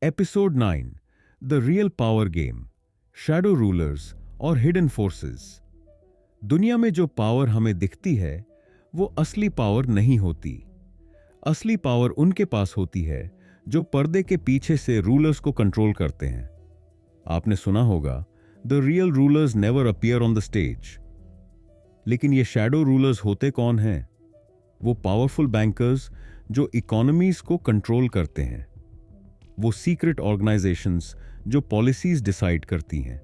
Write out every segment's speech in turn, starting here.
Episode 9 the real power game, shadow rulers और hidden forces. दुनिया में जो पावर हमें दिखती है वो असली पावर नहीं होती। असली पावर उनके पास होती है जो पर्दे के पीछे से रूलर्स को कंट्रोल करते हैं। आपने सुना होगा, the real rulers never appear on the stage. लेकिन ये शैडो रूलर्स होते कौन हैं? वो पावरफुल बैंकर्स जो इकोनॉमीज को कंट्रोल करते हैं। वो सीक्रेट ऑर्गेनाइजेशंस जो पॉलिसीज डिसाइड करती हैं।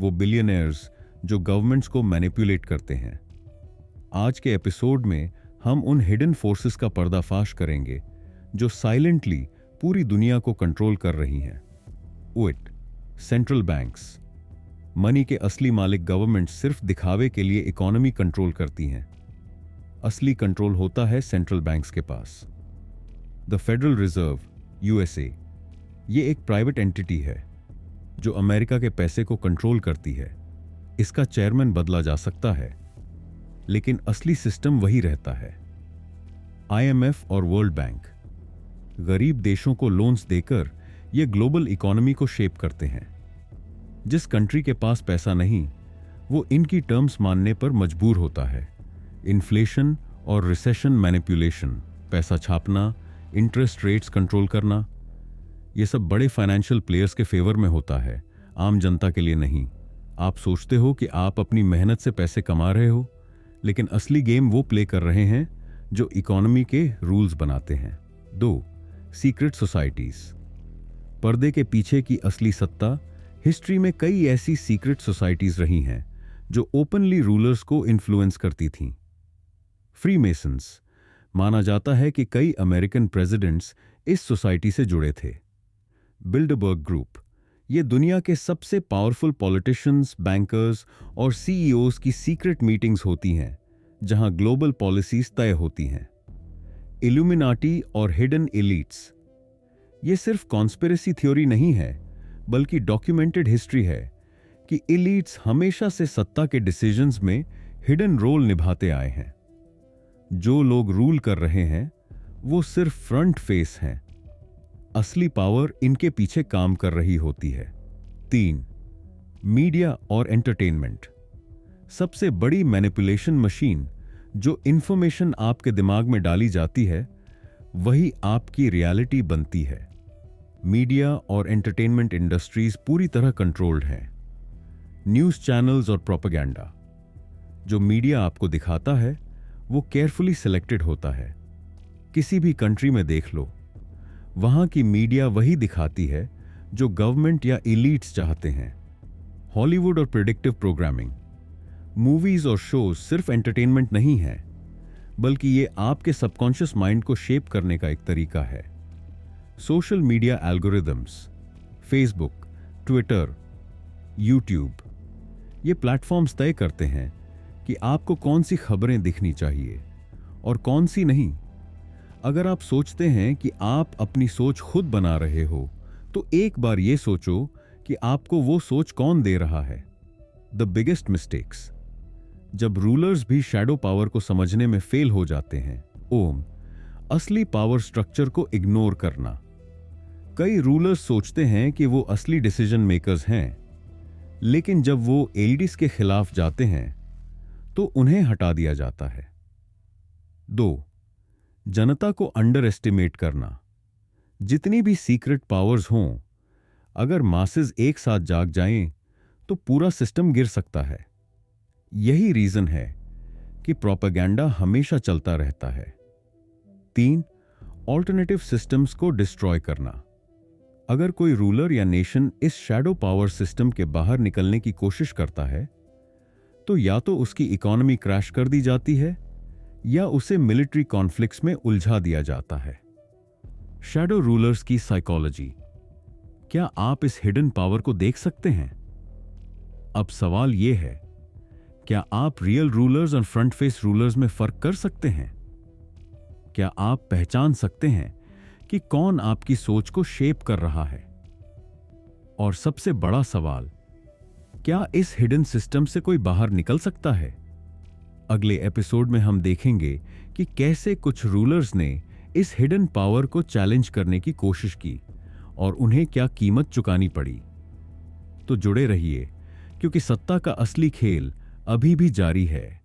वो बिलियनियर्स जो गवर्नमेंट्स को मैनिपुलेट करते हैं। आज के एपिसोड में हम उन हिडन फोर्सेस का पर्दाफाश करेंगे जो साइलेंटली पूरी दुनिया को कंट्रोल कर रही हैं। उट, सेंट्रल बैंक्स। मनी के असली मालिक गवर्नमेंट सिर्फ दिखावे के लिए इकोनॉमी कंट्रोल करती हैं। असली कंट्रोल होता है सेंट्रल बैंक्स के पास। द फेडरल रिजर्व, यूएसए, ये एक प्राइवेट एंटिटी है जो अमेरिका के पैसे को कंट्रोल करती है। इसका चेयरमैन बदला जा सकता है, लेकिन असली सिस्टम वही रहता है। आईएमएफ और वर्ल्ड बैंक गरीब देशों को लोन्स देकर ये ग्लोबल इकोनॉमी को शेप करते हैं। जिस कंट्री के पास पैसा नहीं, वो इनकी टर्म्स मानने पर मजबूर होता है। इन्फ्लेशन और रिसेशन मैनिपुलेशन, पैसा छापना, इंटरेस्ट रेट्स कंट्रोल करना, ये सब बड़े फाइनेंशियल प्लेयर्स के फेवर में होता है, आम जनता के लिए नहीं। आप सोचते हो कि आप अपनी मेहनत से पैसे कमा रहे हो, लेकिन असली गेम वो प्ले कर रहे हैं जो इकोनॉमी के रूल्स बनाते हैं। 2. Secret societies. पर्दे के पीछे की असली सत्ता। हिस्ट्री में कई ऐसी सीक्रेट सोसाइटीज रही हैं जो ओपनली रूलर्स को इन्फ्लुएंस करती थीं। फ्रीमेसन्स। माना जाता है कि कई अमेरिकन प्रेसिडेंट्स इस सोसाइटी से जुड़े थे। बिल्डरबर्ग ग्रुप, ये दुनिया के सबसे पावरफुल पॉलिटिशियंस, बैंकर्स और सीईओज की सीक्रेट मीटिंग्स होती हैं जहां ग्लोबल पॉलिसीज तय होती हैं। इल्यूमिनाटी और हिडन एलीट्स, ये सिर्फ कॉन्स्पिरेसी थ्योरी नहीं है, बल्कि डॉक्यूमेंटेड हिस्ट्री है कि एलीट्स हमेशा से सत्ता के डिसीजंस में हिडन रोल निभाते आए हैं। जो लोग रूल कर रहे हैं वो सिर्फ फ्रंट फेस हैं, असली पावर इनके पीछे काम कर रही होती है। 3. मीडिया और एंटरटेनमेंट। सबसे बड़ी मैनिपुलेशन मशीन जो इंफॉर्मेशन आपके दिमाग में डाली जाती है वही आपकी रियलिटी बनती है। मीडिया और एंटरटेनमेंट इंडस्ट्रीज पूरी तरह कंट्रोल्ड हैं। न्यूज़ चैनल्स और प्रोपेगेंडा। जो मीडिया आपको दिखाता है वो केयरफुली सिलेक्टेड होता है। किसी भी कंट्री में देख लो, वहां की मीडिया वही दिखाती है जो गवर्नमेंट या एलीट्स चाहते हैं। हॉलीवुड और प्रेडिक्टिव प्रोग्रामिंग। मूवीज और शोज सिर्फ एंटरटेनमेंट नहीं है, बल्कि ये आपके सबकॉन्शियस माइंड को शेप करने का एक तरीका है। Social media algorithms. Facebook, Twitter, YouTube, ये प्लेटफॉर्म्स तय करते हैं कि आपको कौन सी खबरें दिखनी चाहिए और कौन सी नहीं। अगर आप सोचते हैं कि आप अपनी सोच खुद बना रहे हो, तो एक बार यह सोचो कि आपको वो सोच कौन दे रहा है। The biggest mistakes. जब रूलर्स भी शैडो पावर को समझने में फेल हो जाते हैं। असली पावर स्ट्रक्चर को इग्नोर करना। कई रूलर्स सोचते हैं कि वो असली डिसीजन मेकर्स हैं, लेकिन जब वो एलीट्स के खिलाफ जाते हैं तो उन्हें हटा दिया जाता है। 2. जनता को अंडर एस्टिमेट करना। जितनी भी सीक्रेट पावर्स हों, अगर मासेस एक साथ जाग जाएं तो पूरा सिस्टम गिर सकता है। यही रीजन है कि प्रोपेगेंडा हमेशा चलता रहता है। 3. ऑल्टरनेटिव सिस्टम्स को डिस्ट्रॉय करना। अगर कोई रूलर या नेशन इस शैडो पावर सिस्टम के बाहर निकलने की कोशिश करता है तो या तो उसकी इकोनॉमी क्रैश कर दी जाती है या उसे मिलिट्री कॉन्फ्लिक्ट्स में उलझा दिया जाता है। शैडो रूलर्स की साइकोलॉजी। क्या आप इस हिडन पावर को देख सकते हैं? अब सवाल यह है, क्या आप रियल रूलर्स और फ्रंट फेस रूलर्स में फर्क कर सकते हैं? क्या आप पहचान सकते हैं कि कौन आपकी सोच को शेप कर रहा है? और सबसे बड़ा सवाल, क्या इस हिडन सिस्टम से कोई बाहर निकल सकता है? अगले एपिसोड में हम देखेंगे कि कैसे कुछ रूलर्स ने इस हिडन पावर को चैलेंज करने की कोशिश की और उन्हें क्या कीमत चुकानी पड़ी। तो जुड़े रहिए, क्योंकि सत्ता का असली खेल अभी भी जारी है।